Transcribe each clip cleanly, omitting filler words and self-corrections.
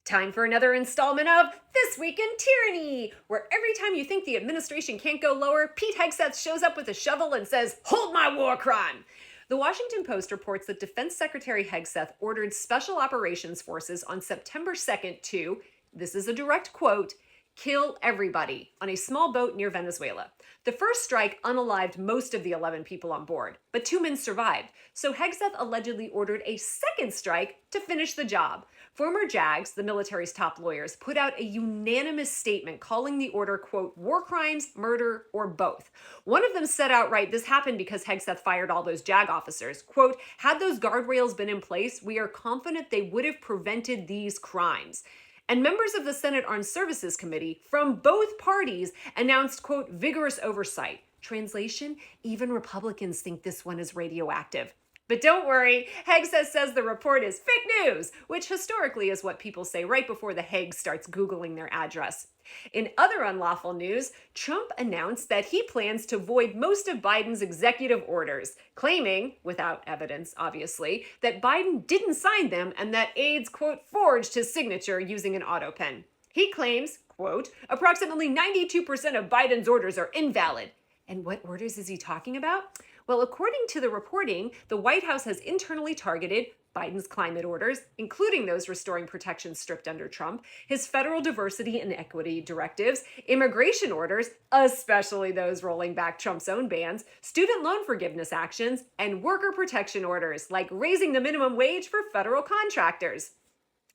Time for another installment of This Week in Tyranny, where every time you think the administration can't go lower, Pete Hegseth shows up with a shovel and says, "Hold my war crime." The Washington Post reports that Defense Secretary Hegseth ordered Special Operations Forces on September 2nd to, this is a direct quote, kill everybody on a small boat near Venezuela. The first strike unalived most of the 11 people on board, but 2 men survived, so Hegseth allegedly ordered a second strike to finish the job. Former JAGs, the military's top lawyers, put out a unanimous statement calling the order, quote, war crimes, murder, or both. One of them said outright this happened because Hegseth fired all those JAG officers. Quote, had those guardrails been in place, we are confident they would have prevented these crimes. And members of the Senate Armed Services Committee from both parties announced, quote, vigorous oversight. Translation, even Republicans think this one is radioactive. But don't worry, Hegseth says the report is fake news, which historically is what people say right before the Hague starts Googling their address. In other unlawful news, Trump announced that he plans to void most of Biden's executive orders, claiming, without evidence obviously, that Biden didn't sign them and that aides, quote, forged his signature using an auto pen. He claims, quote, approximately 92% of Biden's orders are invalid. And what orders is he talking about? Well, according to the reporting, the White House has internally targeted Biden's climate orders, including those restoring protections stripped under Trump, his federal diversity and equity directives, immigration orders, especially those rolling back Trump's own bans, student loan forgiveness actions, and worker protection orders, like raising the minimum wage for federal contractors.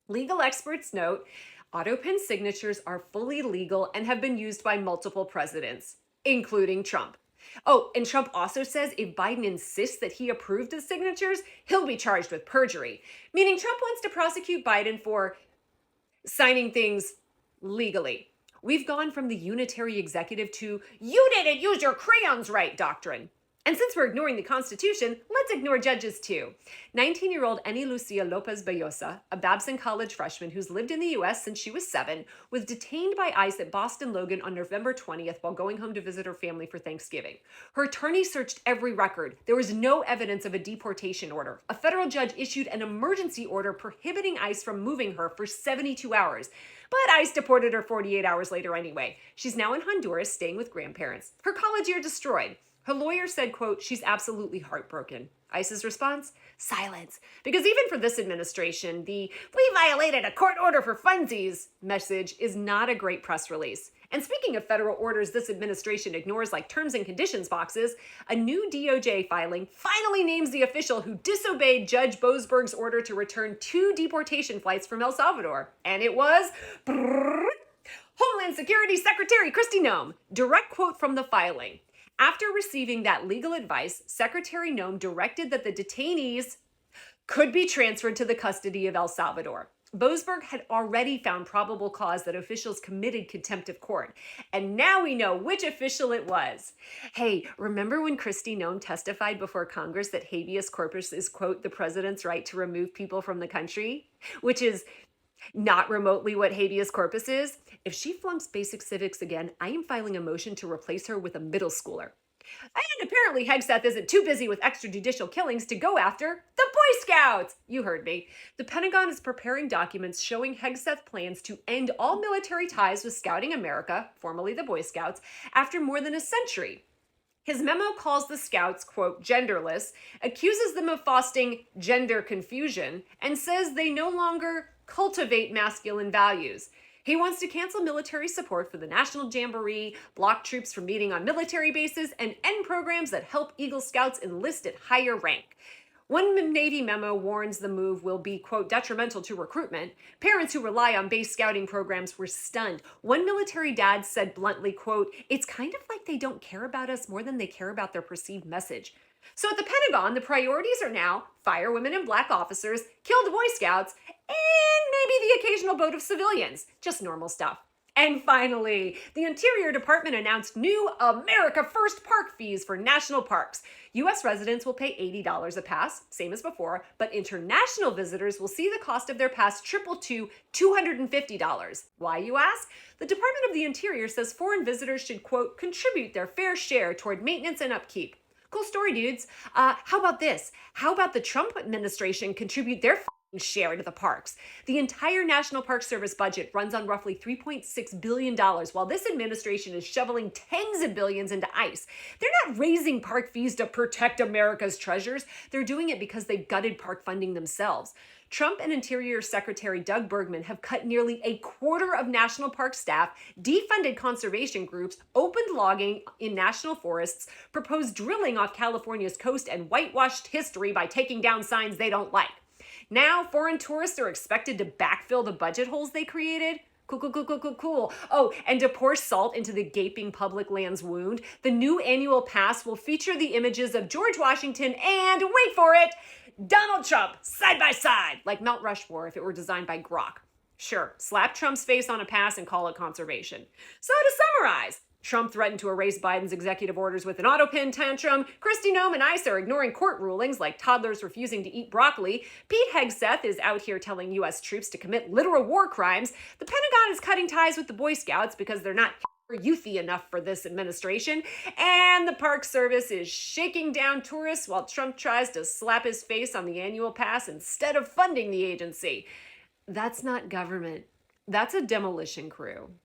Legal experts note, auto pen signatures are fully legal and have been used by multiple presidents, including Trump. Oh, and Trump also says if Biden insists that he approved the signatures, he'll be charged with perjury, meaning Trump wants to prosecute Biden for signing things legally. We've gone from the unitary executive to you didn't use your crayons right doctrine. And since we're ignoring the Constitution, let's ignore judges too. 19-year-old Any Lucia Lopez Bellosa, a Babson College freshman who's lived in the U.S. since she was 7, was detained by ICE at Boston Logan on November 20th while going home to visit her family for Thanksgiving. Her attorney searched every record. There was no evidence of a deportation order. A federal judge issued an emergency order prohibiting ICE from moving her for 72 hours. But ICE deported her 48 hours later anyway. She's now in Honduras staying with grandparents. Her college year destroyed. Her lawyer said, quote, she's absolutely heartbroken. ICE's response? Silence. Because even for this administration, the "we violated a court order for funsies" message is not a great press release. And speaking of federal orders this administration ignores like terms and conditions boxes, a new DOJ filing finally names the official who disobeyed Judge Boasberg's order to return 2 deportation flights from El Salvador. And it was Homeland Security Secretary Kristi Noem. Direct quote from the filing. After receiving that legal advice, Secretary Noem directed that the detainees could be transferred to the custody of El Salvador. Boasberg had already found probable cause that officials committed contempt of court. And now we know which official it was. Hey, remember when Kristi Noem testified before Congress that habeas corpus is, quote, the president's right to remove people from the country? Which is not remotely what habeas corpus is. If she flumps basic civics again, I am filing a motion to replace her with a middle schooler. And apparently Hegseth isn't too busy with extrajudicial killings to go after the Boy Scouts. You heard me. The Pentagon is preparing documents showing Hegseth plans to end all military ties with Scouting America, formerly the Boy Scouts, after more than a century. His memo calls the Scouts, quote, genderless, accuses them of fostering gender confusion, and says they no longer cultivate masculine values. He wants to cancel military support for the National Jamboree, block troops from meeting on military bases, and end programs that help Eagle Scouts enlist at higher rank. One Navy memo warns the move will be, quote, detrimental to recruitment. Parents who rely on base scouting programs were stunned. One military dad said bluntly, quote, it's kind of like they don't care about us more than they care about their perceived message. So at the Pentagon, the priorities are now fire women and black officers, kill the Boy Scouts, and maybe the occasional vote of civilians. Just normal stuff. And finally, the Interior Department announced new America First park fees for national parks. U.S. residents will pay $80 a pass, same as before, but international visitors will see the cost of their pass triple to $250. Why, you ask? The Department of the Interior says foreign visitors should, quote, contribute their fair share toward maintenance and upkeep. Cool story, dudes. How about this? How about the Trump administration contribute their share into the parks. The entire National Park Service budget runs on roughly $3.6 billion, while this administration is shoveling tens of billions into ICE. They're not raising park fees to protect America's treasures. They're doing it because they've gutted park funding themselves. Trump and Interior Secretary Doug Bergman have cut nearly a quarter of national park staff, defunded conservation groups, opened logging in national forests, proposed drilling off California's coast, and whitewashed history by taking down signs they don't like. Now, foreign tourists are expected to backfill the budget holes they created. Cool. Oh, and to pour salt into the gaping public land's wound, the new annual pass will feature the images of George Washington and, wait for it, Donald Trump, side by side, like Mount Rushmore if it were designed by Grok. Sure, slap Trump's face on a pass and call it conservation. So to summarize, Trump threatened to erase Biden's executive orders with an autopin tantrum. Kristi Noem and ICE are ignoring court rulings like toddlers refusing to eat broccoli. Pete Hegseth is out here telling U.S. troops to commit literal war crimes. The Pentagon is cutting ties with the Boy Scouts because they're not youthy enough for this administration. And the Park Service is shaking down tourists while Trump tries to slap his face on the annual pass instead of funding the agency. That's not government. That's a demolition crew.